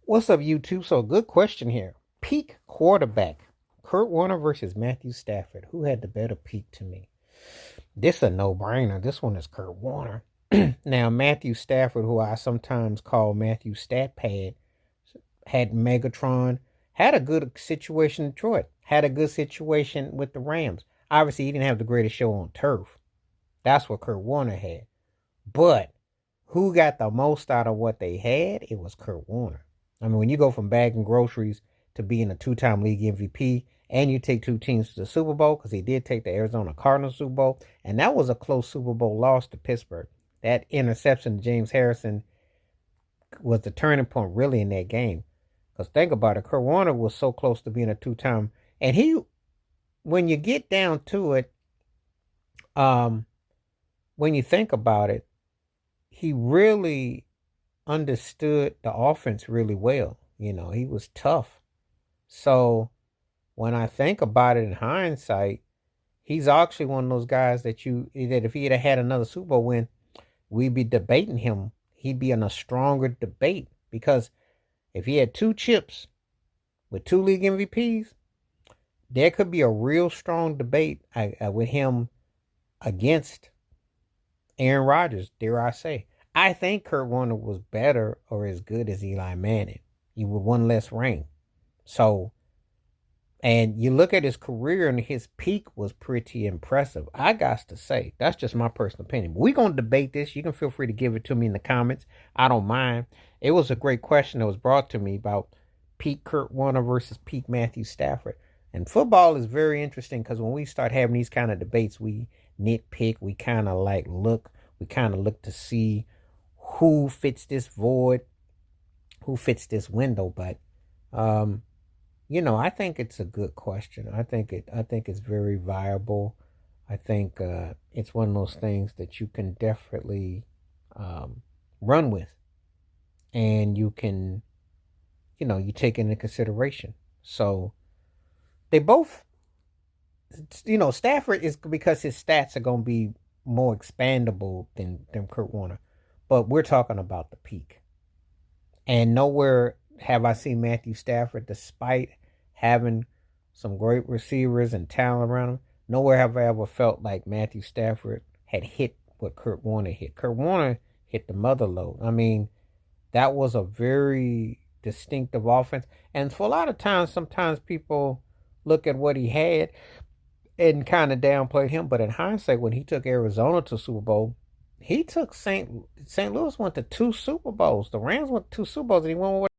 What's up, YouTube? So, good question here. Peak quarterback. Kurt Warner versus Matthew Stafford. Who had the better peak to me? This a no-brainer. This one is Kurt Warner. Now, Matthew Stafford, who I sometimes call Matthew Statpad, had Megatron, had a good situation in Detroit, had a good situation with the Rams. Obviously, he didn't have the greatest show on turf. That's what Kurt Warner had. But who got the most out of what they had? It was Kurt Warner. I mean, when you go from bagging groceries to being a two-time league MVP, and you take two teams to the Super Bowl, because he did take the Arizona Cardinals Super Bowl, and that was a close Super Bowl loss to Pittsburgh. That interception to James Harrison was the turning point really in that game. Because think about it, Kurt Warner was so close to being a two-time, and when you get down to it, when you think about it, he really understood the offense really well. You know, he was tough. So when I think about it in hindsight, he's actually one of those guys that if he had another Super Bowl win, we'd be debating him. He'd be in a stronger debate because if he had two chips with two league MVPs, there could be a real strong debate with him against Aaron Rodgers, dare I say. I think Kurt Warner was better or as good as Eli Manning. He with one less ring. So, and you look at his career and his peak was pretty impressive. I got to say, that's just my personal opinion. We're going to debate this. You can feel free to give it to me in the comments. I don't mind. It was a great question that was brought to me about peak Kurt Warner versus peak Matthew Stafford. And football is very interesting because when we start having these kind of debates, we nitpick, we kind of look to see who fits this void, who fits this window. But I think it's a good question. I think it's very viable. I think it's one of those things that you can definitely run with, and you can, you take into consideration. So they both, Stafford is because his stats are going to be more expandable than Kurt Warner. But we're talking about the peak. And nowhere have I seen Matthew Stafford, despite having some great receivers and talent around him, nowhere have I ever felt like Matthew Stafford had hit what Kurt Warner hit. Kurt Warner hit the mother load. I mean, that was a very distinctive offense. And for a lot of times, sometimes people look at what he had and kind of downplayed him. But in hindsight, when he took Arizona to Super Bowl, he took St. Louis went to two Super Bowls. The Rams went to two Super Bowls, and he won